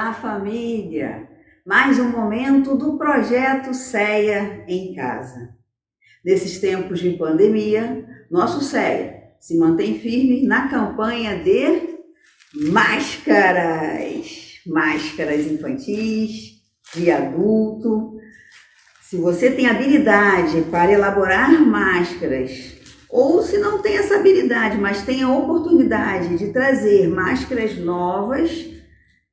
Olá, família! Mais um momento do projeto CEA em Casa. Nesses tempos de pandemia, nosso CEA se mantém firme na campanha de máscaras. Máscaras infantis, de adulto. Se você tem habilidade para elaborar máscaras, ou se não tem essa habilidade, mas tem a oportunidade de trazer máscaras novas,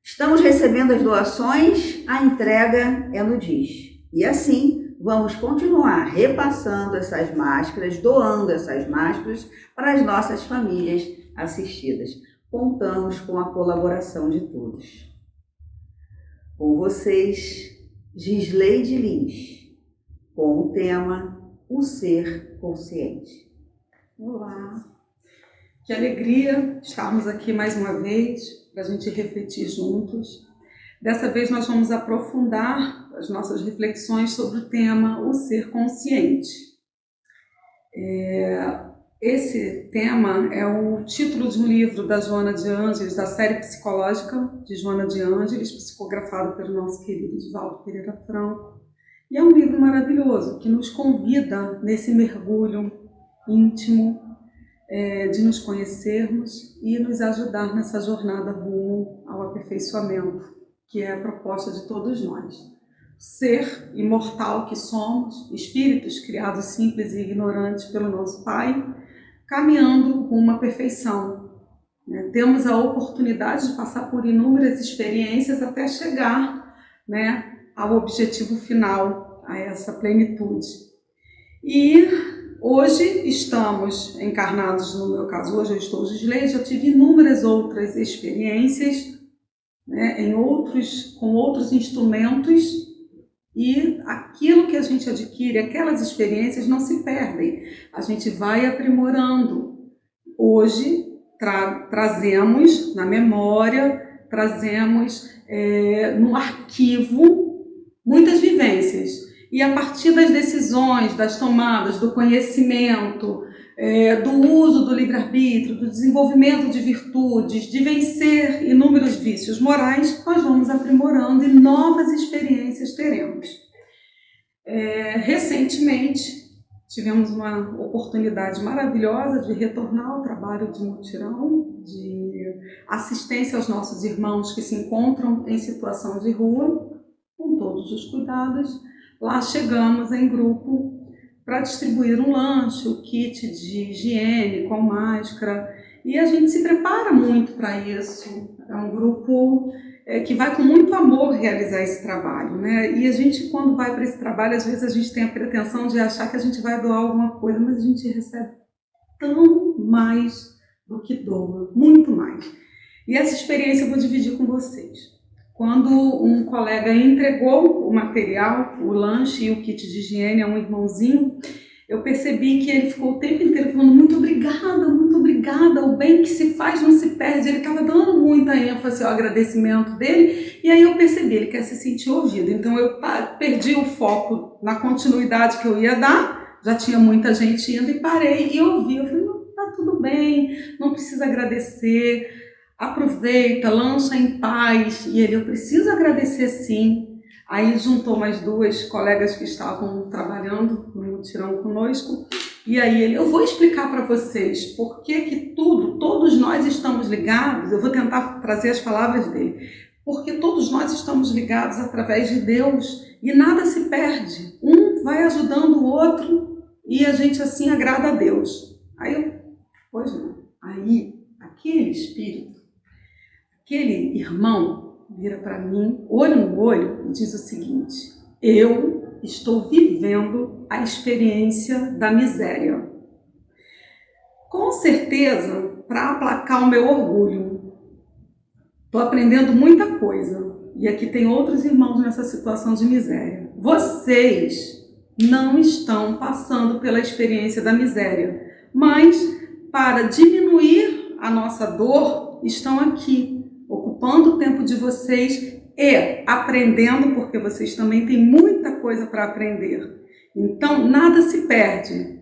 estamos recebendo as doações, a entrega é no DIS. E assim, vamos continuar repassando essas máscaras, doando essas máscaras para as nossas famílias assistidas. Contamos com a colaboração de todos. Com vocês, Gisleide Lins, com o tema O Ser Consciente. Olá! Que alegria estarmos aqui mais uma vez para a gente refletir juntos. Dessa vez nós vamos aprofundar as nossas reflexões sobre o tema O Ser Consciente. Esse tema é o título de um livro da Joana de Ângeles, da série psicológica de Joana de Ângeles, psicografado pelo nosso querido Divaldo Pereira Franco. E é um livro maravilhoso que nos convida nesse mergulho íntimo de nos conhecermos e nos ajudar nessa jornada rumo ao aperfeiçoamento, que é a proposta de todos nós. Ser imortal que somos, espíritos criados simples e ignorantes pelo nosso Pai, caminhando com uma perfeição. Temos a oportunidade de passar por inúmeras experiências até chegar ao objetivo final, a essa plenitude. E hoje estamos encarnados, no meu caso, hoje eu estou Gisleide, já tive inúmeras outras experiências, com outros instrumentos, e aquilo que a gente adquire, aquelas experiências não se perdem, a gente vai aprimorando. Hoje trazemos na memória, trazemos no arquivo muitas vivências. E a partir das decisões, das tomadas, do conhecimento, do uso do livre-arbítrio, do desenvolvimento de virtudes, de vencer inúmeros vícios morais, nós vamos aprimorando e novas experiências teremos. Recentemente, tivemos uma oportunidade maravilhosa de retornar ao trabalho de mutirão, de assistência aos nossos irmãos que se encontram em situação de rua, com todos os cuidados. Lá chegamos em grupo para distribuir um lanche, o kit de higiene com máscara, e a gente se prepara muito para isso. É um grupo que vai com muito amor realizar esse trabalho, E a gente, quando vai para esse trabalho, às vezes a gente tem a pretensão de achar que a gente vai doar alguma coisa, mas a gente recebe tão mais do que doa, muito mais. E essa experiência eu vou dividir com vocês. Quando um colega entregou o material, o lanche e o kit de higiene a um irmãozinho, eu percebi que ele ficou o tempo inteiro falando muito obrigada, o bem que se faz não se perde. Ele estava dando muita ênfase ao agradecimento dele, e aí eu percebi, ele quer se sentir ouvido. Então eu perdi o foco na continuidade que eu ia dar, já tinha muita gente indo, e parei e ouvi. Eu falei, não, tá tudo bem, não precisa agradecer, aproveita, lança em paz. E ele, eu preciso agradecer sim. Aí juntou mais duas colegas que estavam trabalhando no mutirão conosco, e aí ele, eu vou explicar para vocês por que todos nós estamos ligados. Eu vou tentar trazer as palavras dele. Porque todos nós estamos ligados através de Deus e nada se perde. Um vai ajudando o outro e a gente assim agrada a Deus. Pois não. Aí, aquele espírito, aquele irmão vira para mim, olho no olho, e diz o seguinte: eu estou vivendo a experiência da miséria. Com certeza, para aplacar o meu orgulho, estou aprendendo muita coisa. E aqui tem outros irmãos nessa situação de miséria. Vocês não estão passando pela experiência da miséria, mas para diminuir a nossa dor, estão aqui, ocupando o tempo de vocês e aprendendo, porque vocês também têm muita coisa para aprender. Então, nada se perde.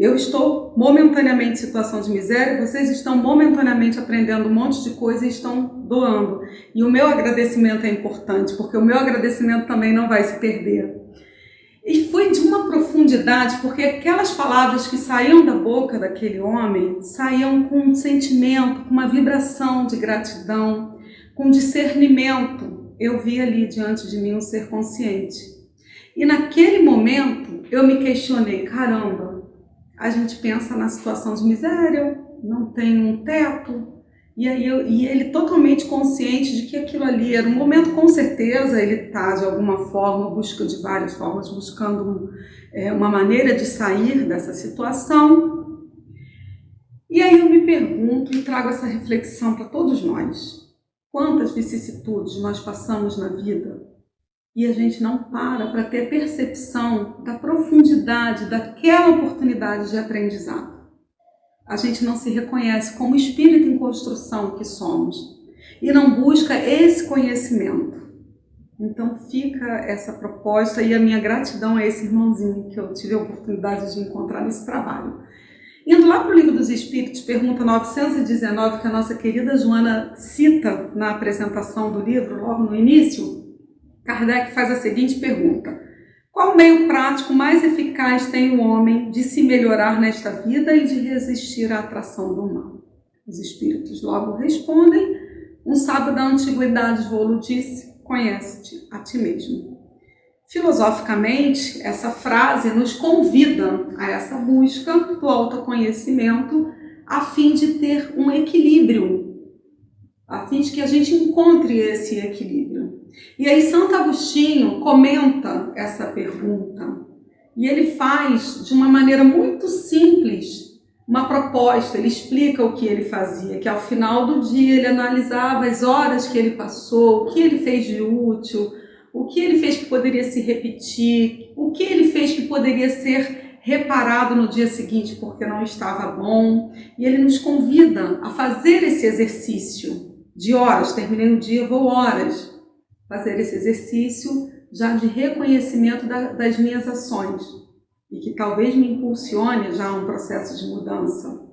Eu estou momentaneamente em situação de miséria, vocês estão momentaneamente aprendendo um monte de coisa e estão doando. E o meu agradecimento é importante, porque o meu agradecimento também não vai se perder. E foi de uma profundidade, porque aquelas palavras que saíam da boca daquele homem saíam com um sentimento, com uma vibração de gratidão, com discernimento. Eu vi ali diante de mim um ser consciente. E naquele momento eu me questionei, caramba, a gente pensa na situação de miséria, não tem um teto, e ele totalmente consciente de que aquilo ali era um momento, com certeza ele está de alguma forma, de várias formas, buscando uma maneira de sair dessa situação. E aí eu me pergunto e trago essa reflexão para todos nós. Quantas vicissitudes nós passamos na vida e a gente não para ter percepção da profundidade daquela oportunidade de aprendizado. A gente não se reconhece como espírito em construção que somos e não busca esse conhecimento. Então fica essa proposta e a minha gratidão a esse irmãozinho que eu tive a oportunidade de encontrar nesse trabalho. Indo lá para o Livro dos Espíritos, pergunta 919, que a nossa querida Joana cita na apresentação do livro, logo no início, Kardec faz a seguinte pergunta: qual meio prático mais eficaz tem o homem de se melhorar nesta vida e de resistir à atração do mal? Os espíritos logo respondem: um sábio da antiguidade vô-lo disse, conhece-te a ti mesmo. Filosoficamente, essa frase nos convida a essa busca do autoconhecimento a fim de ter um equilíbrio, a fim de que a gente encontre esse equilíbrio. E aí Santo Agostinho comenta essa pergunta e ele faz de uma maneira muito simples uma proposta. Ele explica o que ele fazia, que ao final do dia ele analisava as horas que ele passou, o que ele fez de útil, o que ele fez que poderia se repetir, o que ele fez que poderia ser reparado no dia seguinte porque não estava bom. E ele nos convida a fazer esse exercício de horas. Terminei o dia, vou horas. Fazer esse exercício já de reconhecimento das minhas ações e que talvez me impulsione já a um processo de mudança.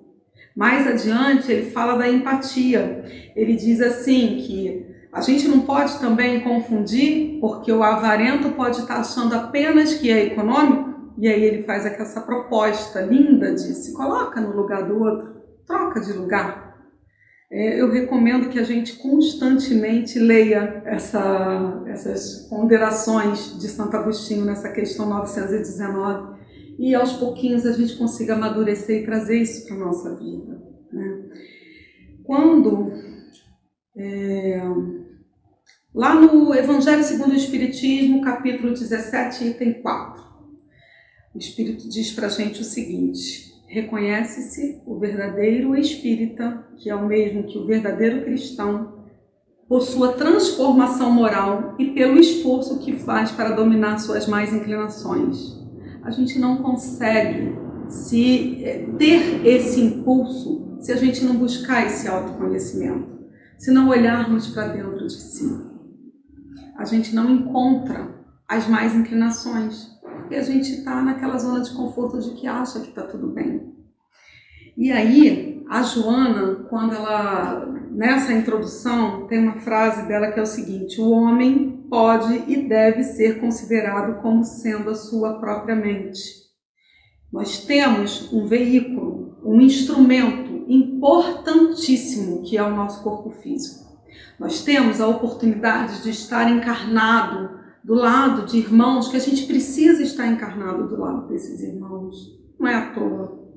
Mais adiante ele fala da empatia. Ele diz assim que a gente não pode também confundir, porque o avarento pode estar achando apenas que é econômico, e aí ele faz essa proposta linda de se coloca no lugar do outro, troca de lugar. Eu recomendo que a gente constantemente leia essas ponderações de Santo Agostinho nessa questão 919 e aos pouquinhos a gente consiga amadurecer e trazer isso para a nossa vida, né? Quando, lá no Evangelho segundo o Espiritismo, capítulo 17, item 4, o Espírito diz para a gente o seguinte: reconhece-se o verdadeiro espírita, que é o mesmo que o verdadeiro cristão, por sua transformação moral e pelo esforço que faz para dominar suas más inclinações. A gente não consegue ter esse impulso se a gente não buscar esse autoconhecimento, se não olharmos para dentro de si. A gente não encontra as más inclinações, porque a gente está naquela zona de conforto de que acha que está tudo bem. E aí, a Joana, quando ela, nessa introdução, tem uma frase dela que é o seguinte: o homem pode e deve ser considerado como sendo a sua própria mente. Nós temos um veículo, um instrumento importantíssimo que é o nosso corpo físico. Nós temos a oportunidade de estar encarnado do lado de irmãos que a gente precisa estar encarnado do lado desses irmãos. Não é à toa.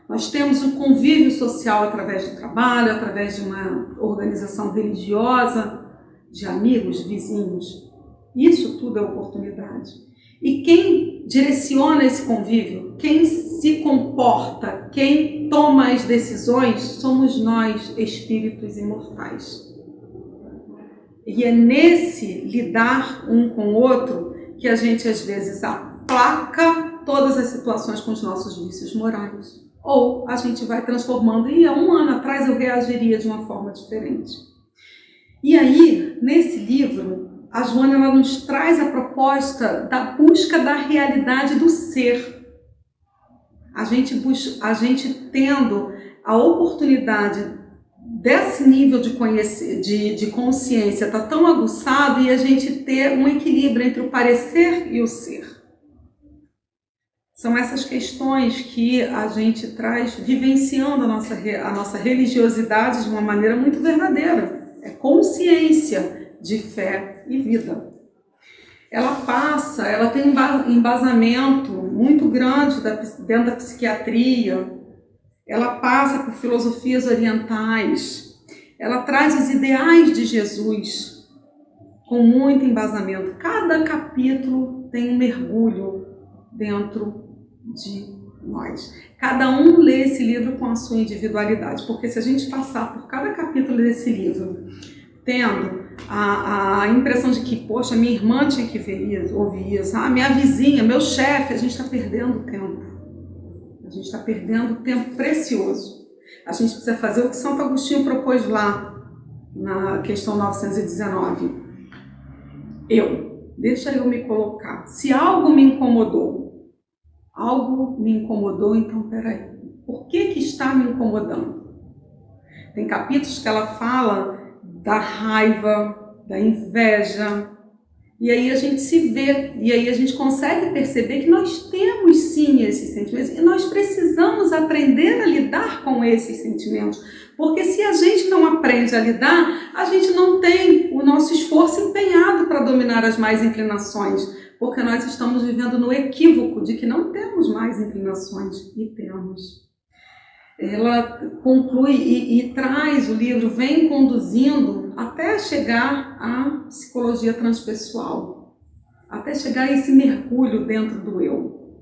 Nós temos um convívio social através do trabalho, através de uma organização religiosa, de amigos, vizinhos. Isso tudo é oportunidade. E quem direciona esse convívio, quem se comporta, quem toma as decisões, somos nós, espíritos imortais. E é nesse lidar um com o outro que a gente às vezes aplaca todas as situações com os nossos vícios morais. Ou a gente vai transformando, e há um ano atrás eu reagiria de uma forma diferente. E aí, nesse livro, a Joana ela nos traz a proposta da busca da realidade do ser. a gente tendo a oportunidade desse nível de consciência tá tão aguçado e a gente ter um equilíbrio entre o parecer e o ser. São essas questões que a gente traz vivenciando a nossa religiosidade de uma maneira muito verdadeira. É consciência de fé e vida. Ela tem um embasamento muito grande dentro da psiquiatria, ela passa por filosofias orientais, ela traz os ideais de Jesus com muito embasamento. Cada capítulo tem um mergulho dentro de nós. Cada um lê esse livro com a sua individualidade, porque se a gente passar por cada capítulo desse livro tendo a impressão de que, poxa, minha irmã tinha que ver isso, ouvir isso, minha vizinha, meu chefe, a gente está perdendo tempo. A gente está perdendo tempo precioso. A gente precisa fazer o que Santo Agostinho propôs lá na questão 919. Deixa eu me colocar. Se algo me incomodou, então peraí. Por que está me incomodando? Tem capítulos que ela fala da raiva, da inveja, e aí a gente se vê, e aí a gente consegue perceber que nós temos sim esses sentimentos, e nós precisamos aprender a lidar com esses sentimentos, porque se a gente não aprende a lidar, a gente não tem o nosso esforço empenhado para dominar as más inclinações, porque nós estamos vivendo no equívoco de que não temos mais inclinações, e temos. Ela conclui e traz o livro, vem conduzindo até chegar à psicologia transpessoal, até chegar a esse mergulho dentro do eu.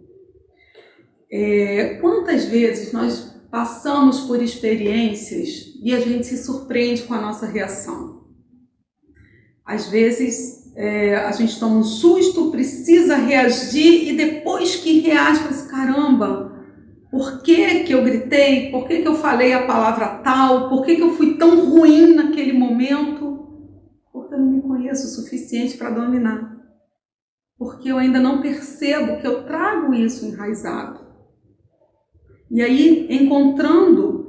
Quantas vezes nós passamos por experiências e a gente se surpreende com a nossa reação? Às vezes a gente toma um susto, precisa reagir e depois que reage, fala assim, caramba, por que eu gritei? Por que eu falei a palavra tal? Por que eu fui tão ruim naquele momento? Porque eu não me conheço o suficiente para dominar. Porque eu ainda não percebo que eu trago isso enraizado. E aí, encontrando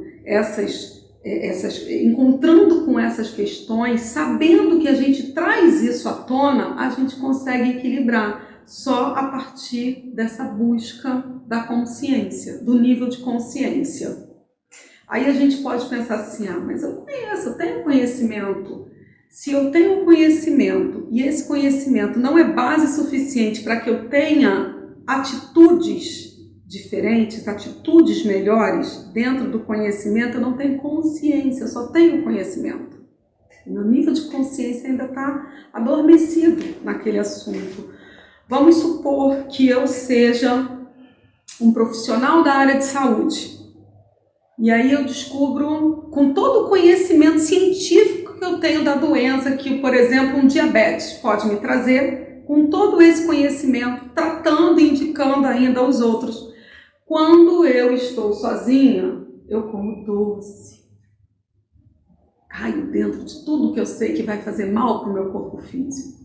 com essas questões, sabendo que a gente traz isso à tona, a gente consegue equilibrar só a partir dessa busca da consciência, do nível de consciência. Aí a gente pode pensar assim, mas eu tenho conhecimento. Se eu tenho conhecimento e esse conhecimento não é base suficiente para que eu tenha atitudes diferentes, atitudes melhores dentro do conhecimento, eu não tenho consciência, eu só tenho conhecimento. O meu nível de consciência ainda está adormecido naquele assunto. Vamos supor que eu seja um profissional da área de saúde. E aí eu descubro, com todo o conhecimento científico que eu tenho da doença, que, por exemplo, um diabetes pode me trazer, com todo esse conhecimento, tratando e indicando ainda aos outros. Quando eu estou sozinha, eu como doce. Caio dentro de tudo que eu sei que vai fazer mal para o meu corpo físico.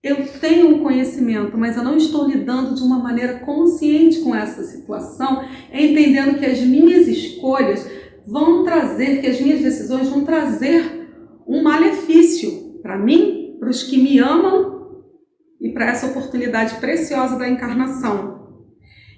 Eu tenho um conhecimento, mas eu não estou lidando de uma maneira consciente com essa situação, entendendo que as minhas escolhas vão trazer, que as minhas decisões vão trazer um malefício para mim, para os que me amam e para essa oportunidade preciosa da encarnação.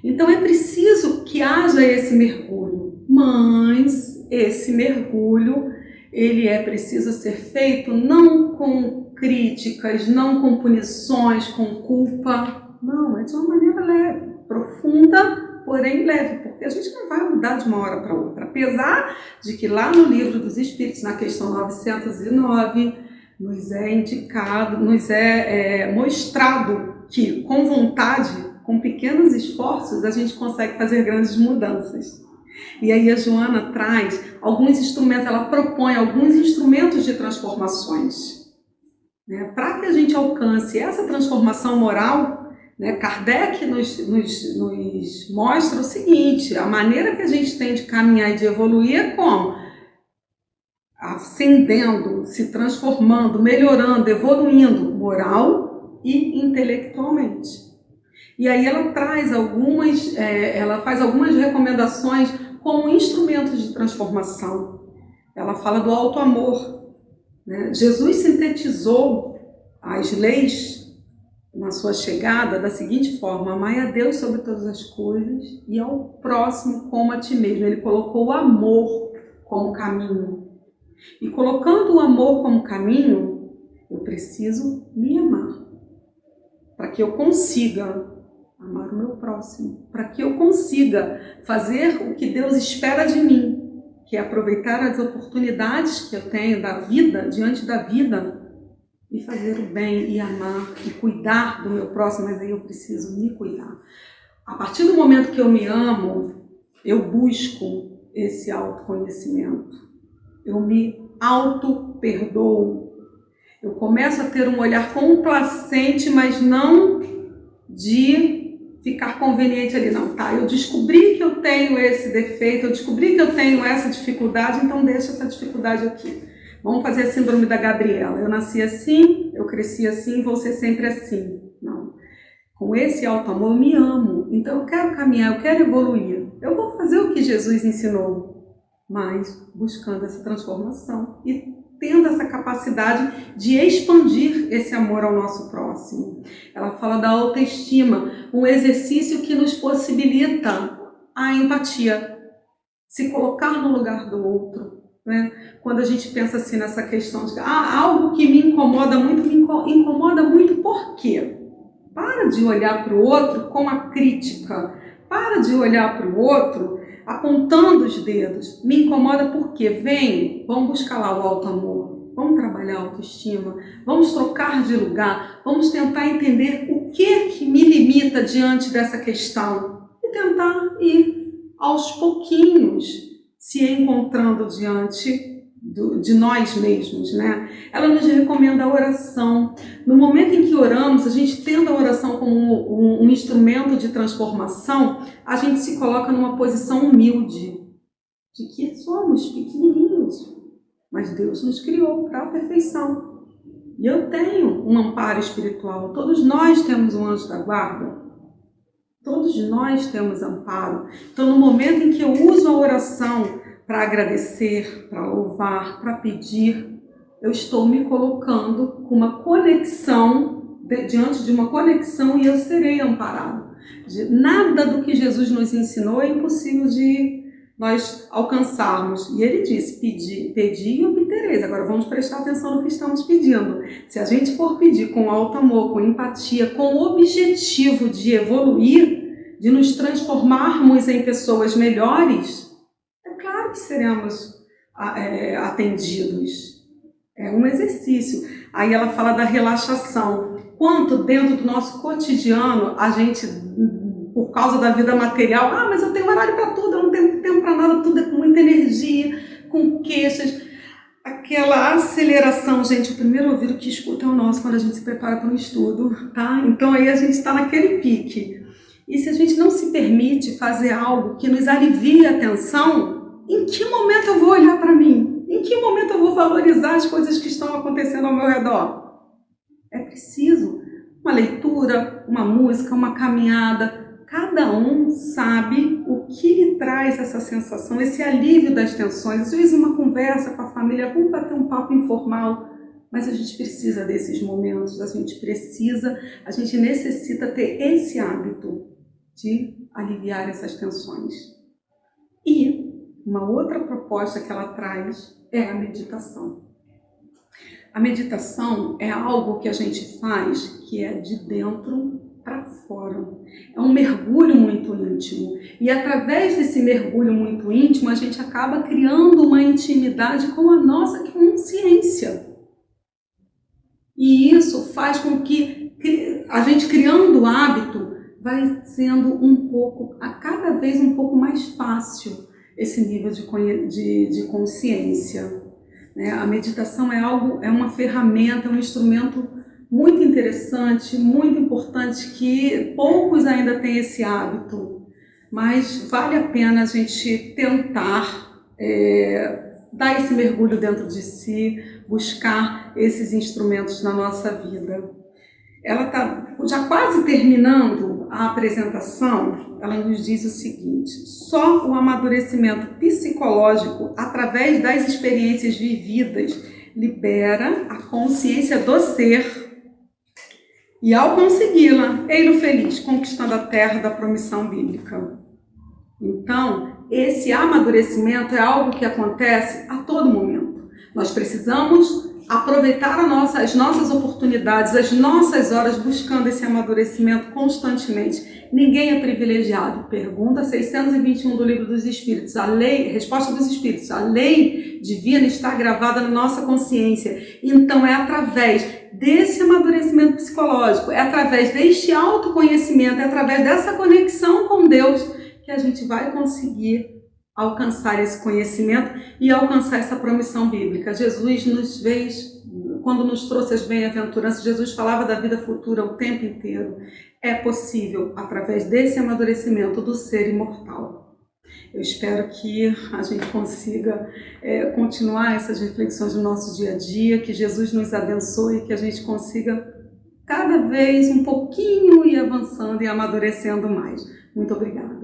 Então é preciso que haja esse mergulho, mas esse mergulho, ele é preciso ser feito não com críticas, não com punições, com culpa. Não, é de uma maneira leve, profunda, porém leve, porque a gente não vai mudar de uma hora para outra. Apesar de que lá no Livro dos Espíritos, na questão 909, nos é indicado, nos é mostrado que com vontade, com pequenos esforços, a gente consegue fazer grandes mudanças. E aí a Joana traz alguns instrumentos, ela propõe alguns instrumentos de transformações. Para que a gente alcance essa transformação moral, Kardec nos mostra o seguinte, a maneira que a gente tem de caminhar e de evoluir é como? Ascendendo, se transformando, melhorando, evoluindo moral e intelectualmente. E aí ela traz ela faz algumas recomendações como instrumentos de transformação. Ela fala do alto amor, né? Jesus sintetizou as leis na sua chegada da seguinte forma: amai a Deus sobre todas as coisas e ao próximo como a ti mesmo. Ele colocou o amor como caminho. E colocando o amor como caminho, eu preciso me amar, para que eu consiga amar o meu próximo, para que eu consiga fazer o que Deus espera de mim, que é aproveitar as oportunidades que eu tenho da vida, diante da vida, e fazer o bem, e amar, e cuidar do meu próximo. Mas aí eu preciso me cuidar. A partir do momento que eu me amo, eu busco esse autoconhecimento, eu me auto-perdoo, eu começo a ter um olhar complacente, mas não de ficar conveniente ali, não, tá? Eu descobri que eu tenho esse defeito, eu descobri que eu tenho essa dificuldade, então deixa essa dificuldade aqui. Vamos fazer a síndrome da Gabriela. Eu nasci assim, eu cresci assim, vou ser sempre assim. Não. Com esse auto-amor eu me amo, então eu quero caminhar, eu quero evoluir. Eu vou fazer o que Jesus ensinou, mas buscando essa transformação e tendo essa capacidade de expandir esse amor ao nosso próximo. Ela fala da autoestima, um exercício que nos possibilita a empatia, se colocar no lugar do outro, né? Quando a gente pensa assim nessa questão de algo que me incomoda muito, por quê? Para de olhar para o outro com a crítica, para de olhar para o outro apontando os dedos. Me incomoda porque vamos buscar lá o alto amor, vamos trabalhar a autoestima, vamos trocar de lugar, vamos tentar entender o que me limita diante dessa questão e tentar ir aos pouquinhos se encontrando diante de nós mesmos, né? Ela nos recomenda a oração. No momento em que oramos, a gente tendo a oração como um instrumento de transformação, a gente se coloca numa posição humilde, de que somos pequenininhos, mas Deus nos criou para a perfeição. E eu tenho um amparo espiritual, todos nós temos um anjo da guarda, todos nós temos amparo. Então, no momento em que eu uso a oração para agradecer, para louvar, para pedir, eu estou me colocando com uma conexão, diante de uma conexão, e eu serei amparado. Nada do que Jesus nos ensinou é impossível de nós alcançarmos. E ele disse, pedi e obtereis. Agora vamos prestar atenção no que estamos pedindo. Se a gente for pedir com alto amor, com empatia, com o objetivo de evoluir, de nos transformarmos em pessoas melhores, é claro que seremos atendidos. É um exercício. Aí ela fala da relaxação. Quanto dentro do nosso cotidiano a gente, por causa da vida material, mas eu tenho horário para tudo, eu não tenho tempo para nada, tudo é com muita energia, com queixas, aquela aceleração. Gente, o primeiro ouvido que escuta é o nosso quando a gente se prepara para um estudo, tá? Então aí a gente está naquele pique. E se a gente não se permite fazer algo que nos alivie a tensão, em que momento eu vou olhar para mim? Em que momento eu vou valorizar as coisas que estão acontecendo ao meu redor? É preciso uma leitura, uma música, uma caminhada. Cada um sabe o que lhe traz essa sensação, esse alívio das tensões. Às vezes uma conversa com a família, vamos bater um papo informal, mas a gente precisa desses momentos, a gente necessita ter esse hábito de aliviar essas tensões. E uma outra proposta que ela traz é a meditação. A meditação é algo que a gente faz que é de dentro para fora. É um mergulho muito íntimo. E através desse mergulho muito íntimo, a gente acaba criando uma intimidade com a nossa consciência. E isso faz com que a gente, criando o hábito, vai sendo cada vez um pouco mais fácil esse nível de consciência. A meditação é uma ferramenta, é um instrumento muito interessante, muito importante, que poucos ainda têm esse hábito, mas vale a pena a gente tentar dar esse mergulho dentro de si, buscar esses instrumentos na nossa vida. Ela está já quase terminando a apresentação, ela nos diz o seguinte: só o amadurecimento psicológico, através das experiências vividas, libera a consciência do ser. E ao consegui-la, ei-lo feliz, conquistando a terra da promissão bíblica. Então, esse amadurecimento é algo que acontece a todo momento. Nós precisamos aproveitar as nossas oportunidades, as nossas horas, buscando esse amadurecimento constantemente. Ninguém é privilegiado. Pergunta 621 do Livro dos Espíritos. Resposta dos Espíritos. A lei divina está gravada na nossa consciência. Então é através desse amadurecimento psicológico, é através deste autoconhecimento, é através dessa conexão com Deus que a gente vai conseguir alcançar esse conhecimento e alcançar essa promissão bíblica. Jesus nos fez, quando nos trouxe as bem-aventuranças, Jesus falava da vida futura o tempo inteiro. É possível através desse amadurecimento do ser imortal. Eu espero que a gente consiga continuar essas reflexões no nosso dia a dia, que Jesus nos abençoe, que a gente consiga cada vez um pouquinho ir avançando e amadurecendo mais. Muito obrigada.